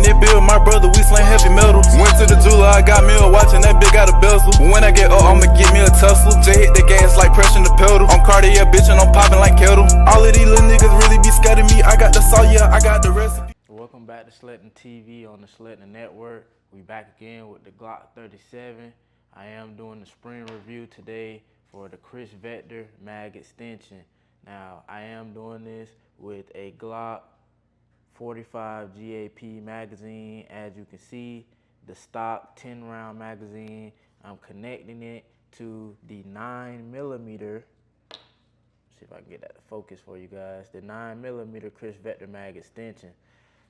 it bill, my brother, we slang heavy metals. Went to the jeweler, I got me a watch and that bitch got a bezel. When I get up, I'ma get me a Tesla. J hit the gas like pressing the pedal. I'm Cartier, bitch, and I'm popping like kettle. All of these little niggas really be scared of me. I got the saw, yeah, I got the recipe. Welcome back to Sledding TV on the Sledding Network. We back again with the Glock 37. I am doing the spring review today for the Chris Vector mag extension. Now, I am doing this with a Glock 45 GAP magazine. As you can see, the stock 10-round magazine. I'm connecting it to the 9mm. See if I can get that to focus for you guys. The 9mm Chris Vector mag extension.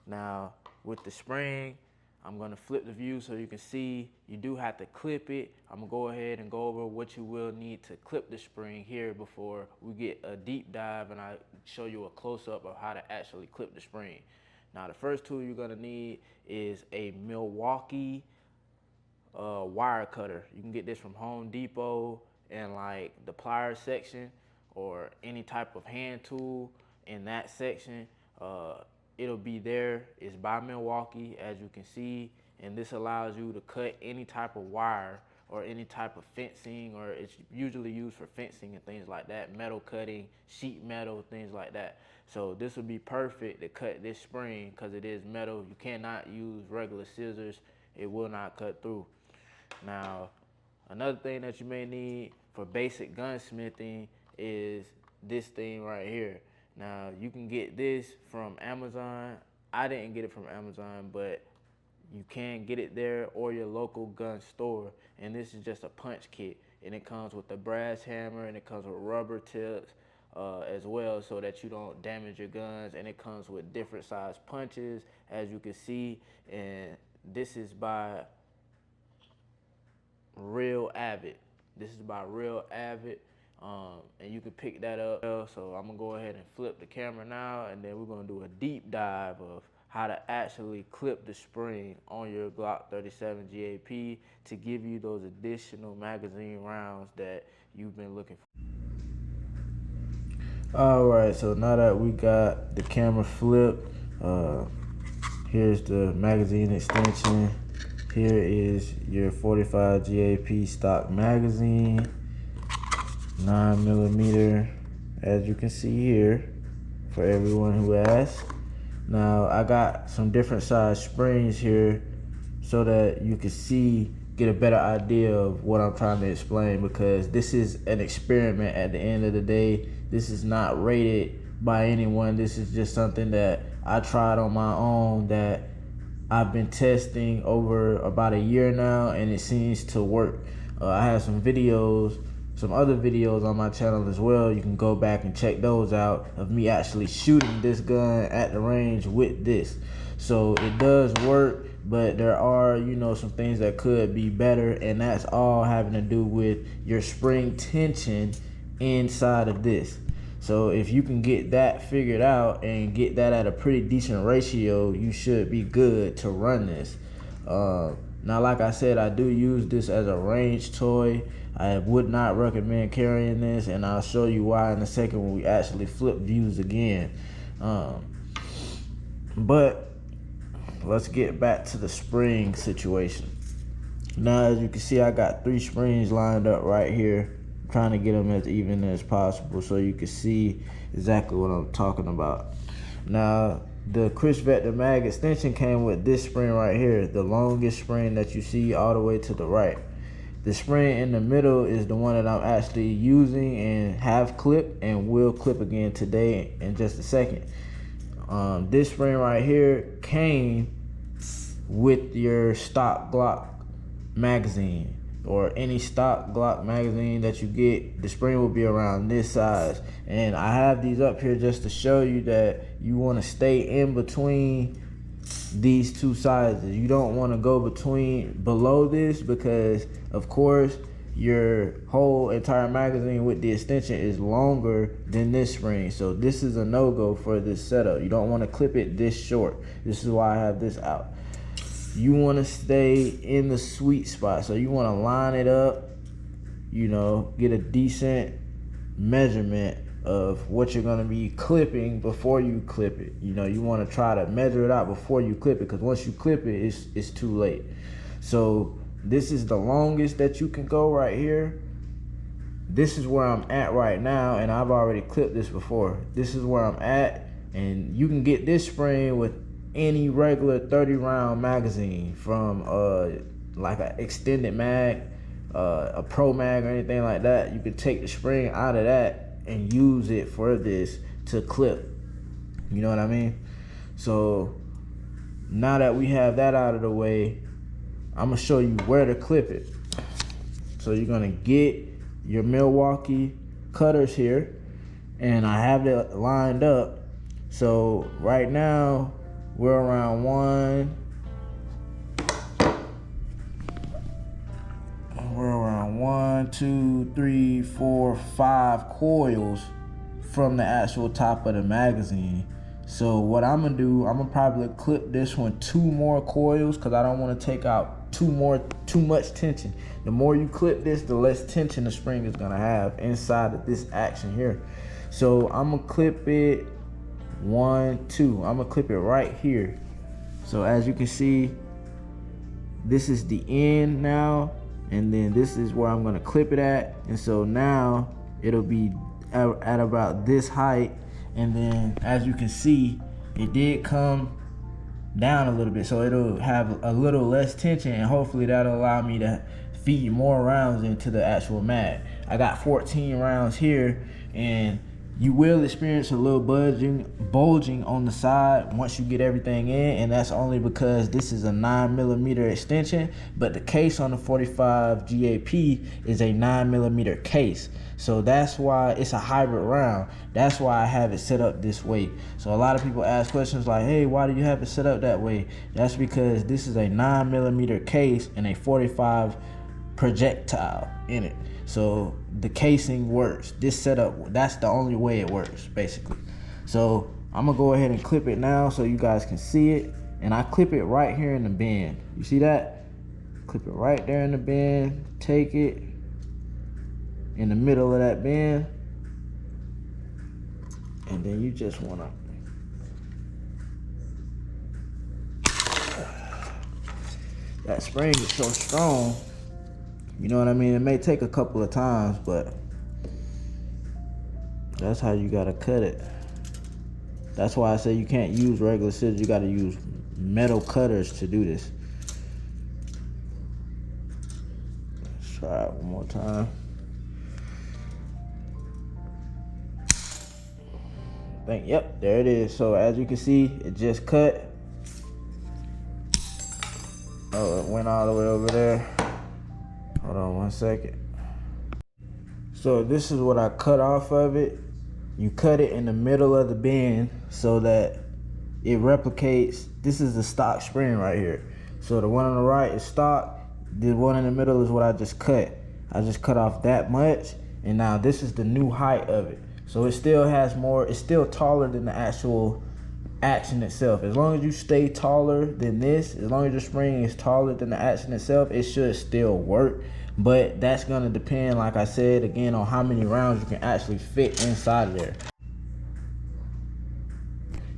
Now, with the spring, I'm gonna flip the view so you can see you do have to clip it. I'm gonna go ahead and go over what you will need to clip the spring here before we get a deep dive and I show you a close-up of how to actually clip the spring. Now, the first tool you're gonna need is a Milwaukee wire cutter. You can get this from Home Depot in like the pliers section or any type of hand tool in that section. It'll be there. It's by Milwaukee, as you can see, and this allows you to cut any type of wire or any type of fencing, or it's usually used for fencing and things like that, metal cutting, sheet metal, things like that. So this would be perfect to cut this spring because it is metal. You cannot use regular scissors. It will not cut through. Now, another thing that you may need for basic gunsmithing is this thing right here. Now, you can get this from Amazon. I didn't get it from Amazon, but you can get it there or your local gun store. And this is just a punch kit. And it comes with a brass hammer and it comes with rubber tips as well so that you don't damage your guns. And it comes with different size punches, as you can see. And this is by Real Avid. This is by Real Avid. And you can pick that up. So I'm gonna go ahead and flip the camera now, and then we're gonna do a deep dive of how to actually clip the spring on your Glock 37 GAP to give you those additional magazine rounds that you've been looking for. All right, so now that we got the camera flipped, here's the magazine extension. Here is your 45 GAP stock magazine. 9mm, as you can see here, for everyone who asks. Now, I got some different size springs here so that you can see, get a better idea of what I'm trying to explain, because this is an experiment at the end of the day. This is not rated by anyone. This is just something that I tried on my own that I've been testing over about a year now, and it seems to work. I have some other videos on my channel as well. You can go back and check those out of me actually shooting this gun at the range with this. So it does work, but there are, some things that could be better, and that's all having to do with your spring tension inside of this. So if you can get that figured out and get that at a pretty decent ratio, you should be good to run this. Now, like I said, I do use this as a range toy. I would not recommend carrying this, and I'll show you why in a second when we actually flip views again. But let's get back to the spring situation. Now, as you can see, I got 3 springs lined up right here. I'm trying to get them as even as possible so you can see exactly what I'm talking about. Now, the Chris Vector mag extension came with this spring right here, the longest spring that you see all the way to the right. The spring in the middle is the one that I'm actually using and have clipped and will clip again today in just a second. This spring right here came with your stock Glock magazine, or any stock Glock magazine that you get. The spring will be around this size. And I have these up here just to show you that you want to stay in between these two sizes. You don't want to go below this, because of course your whole entire magazine with the extension is longer than this spring. So this is a no-go for this setup. You don't want to clip it this short. This is why I have this out. You want to stay in the sweet spot. So you want to line it up, get a decent measurement of what you're going to be clipping before you clip it. You know, you want to try to measure it out before you clip it, because once you clip it, it's too late. So this is the longest that you can go right here. This is where I'm at right now, and I've already clipped this before. This is where I'm at, and you can get this spring with any regular 30 round magazine, from like an extended mag, a pro mag, or anything like that. You could take the spring out of that and use it for this to clip. You know what I mean? So now that we have that out of the way, I'm gonna show you where to clip it. So you're gonna get your Milwaukee cutters here, and I have it lined up. So right now we're around 1, 2, 3, 4, 5 coils from the actual top of the magazine. So what I'm gonna do, I'm gonna probably clip this one 2 more coils, because I don't want to take out too much tension. The more you clip this, the less tension the spring is gonna have inside of this action here. So I'm gonna clip it 1, 2. I'm gonna clip it right here. So as you can see, this is the end now, and then this is where I'm gonna clip it at. And so now it'll be at about this height. And then as you can see, it did come down a little bit, so it'll have a little less tension, and hopefully that'll allow me to feed more rounds into the actual mag. I got 14 rounds here, and you will experience a little bulging on the side once you get everything in, and that's only because this is a 9mm extension, but the case on the 45 GAP is a 9mm case. So that's why it's a hybrid round. That's why I have it set up this way. So a lot of people ask questions like, hey, why do you have it set up that way? That's because this is a 9mm case and a 45 projectile in it. So the casing works. This setup, that's the only way it works, basically. So I'm gonna go ahead and clip it now so you guys can see it. And I clip it right here in the bend. You see that? Clip it right there in the bend. Take it in the middle of that bend, and then you just wanna that spring is so strong, you know what I mean? It may take a couple of times, but that's how you gotta cut it. That's why I say you can't use regular scissors. You gotta use metal cutters to do this. Let's try it one more time. Yep, there it is. So as you can see, it just cut. Oh, it went all the way over there. Hold on 1 second. So this is what I cut off of it. You cut it in the middle of the bend so that it replicates. This is the stock spring right here. So the one on the right is stock. The one in the middle is what I just cut. I just cut off that much, and now this is the new height of it. So it still has more, it's still taller than the actual action itself. As long as you stay taller than this, as long as your spring is taller than the action itself, it should still work. But that's gonna depend, like I said, again, on how many rounds you can actually fit inside of there.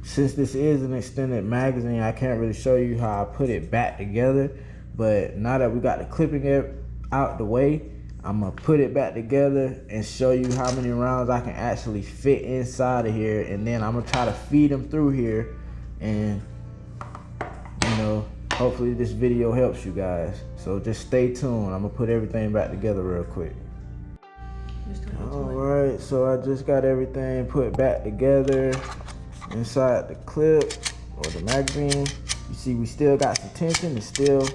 Since this is an extended magazine, I can't really show you how I put it back together. But now that we got the clipping out the way, I'm gonna put it back together and show you how many rounds I can actually fit inside of here, and then I'm gonna try to feed them through here, and you know, hopefully this video helps you guys. So just stay tuned. I'm gonna put everything back together real quick. All right, so I just got everything put back together inside the clip or the magazine. You see we still got some tension. It's still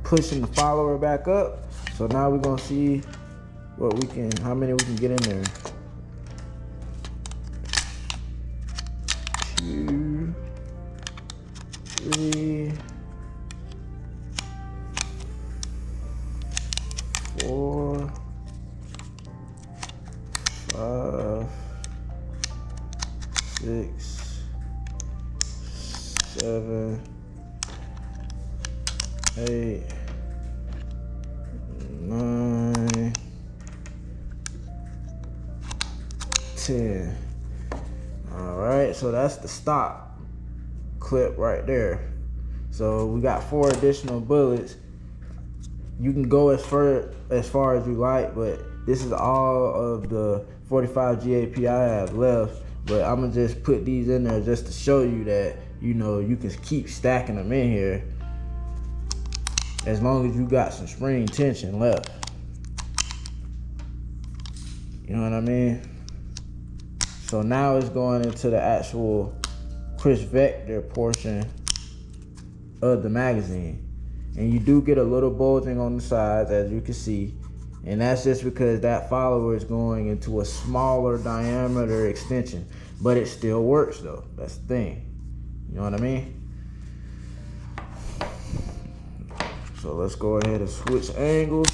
pushing the follower back up. So now we're gonna see how many we can get in there. 2, 3, 4, 5, 6, 7, 8, 9, 10. All right, so that's the stop clip right there. So we got 4 additional bullets. You can go as far as you like, but this is all of the 45 GAP I have left. But I'm gonna just put these in there just to show you that, you know, you can keep stacking them in here as long as you got some spring tension left. You know what I mean? So now it's going into the actual Chris Vector portion of the magazine. And you do get a little bulging on the sides, as you can see. And that's just because that follower is going into a smaller diameter extension. But it still works though, that's the thing. You know what I mean? So let's go ahead and switch angles.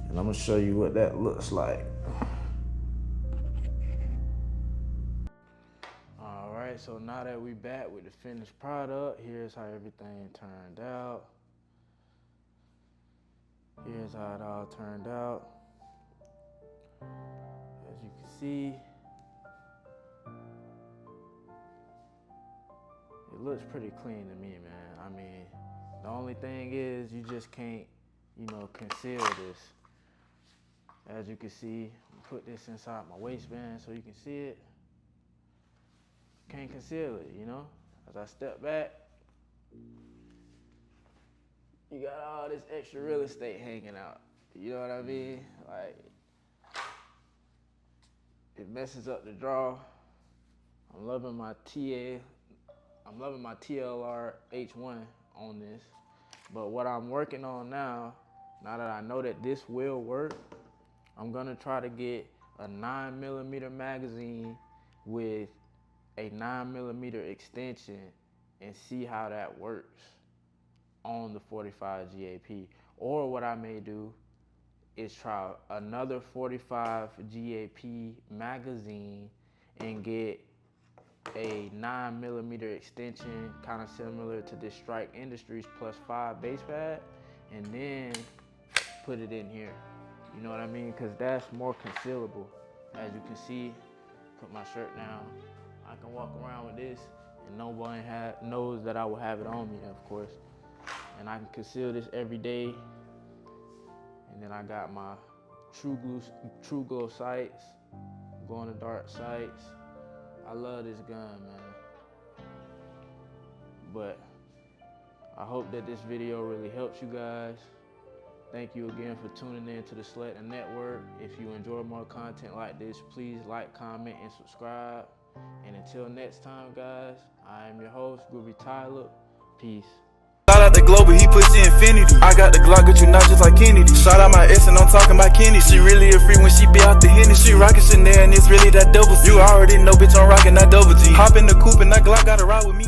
And I'm gonna show you what that looks like. All right, so now that we back with the finished product, here's how everything turned out. Here's how it all turned out. As you can see, it looks pretty clean to me, man. I mean, the only thing is you just can't, you know, conceal this. As you can see, put this inside my waistband so you can see it. Can't conceal it, you know? As I step back, you got all this extra real estate hanging out. You know what I mean? Like, it messes up the draw. I'm loving my TLR H1 on this. But what I'm working on now that I know that this will work, I'm gonna try to get a 9mm magazine with a 9mm extension and see how that works on the 45 GAP. Or what I may do is try another 45 GAP magazine and get a 9mm extension, kind of similar to this Strike Industries +5 base pad, and then put it in here. You know what I mean? Because that's more concealable. As you can see, put my shirt down. I can walk around with this and no one knows that I will have it on me, of course. And I can conceal this every day. And then I got my True Glow sights, glow in the dark sights. I love this gun, man. But I hope that this video really helps you guys. Thank you again for tuning in to the Selecting Network. If you enjoy more content like this, please like, comment, and subscribe. And until next time, guys, I am your host, Groovy Tyler. Peace. Shout out the Global, he puts the infinity. I got the Glock, but you not just like Kennedy. Shout out my ex and I'm talking about Kenny. She really a free when she be out the Henny. She rockin' Chanel and it's really that double C. You already know, bitch, I'm rockin' that double G. Hop in the coupe and that Glock gotta ride with me.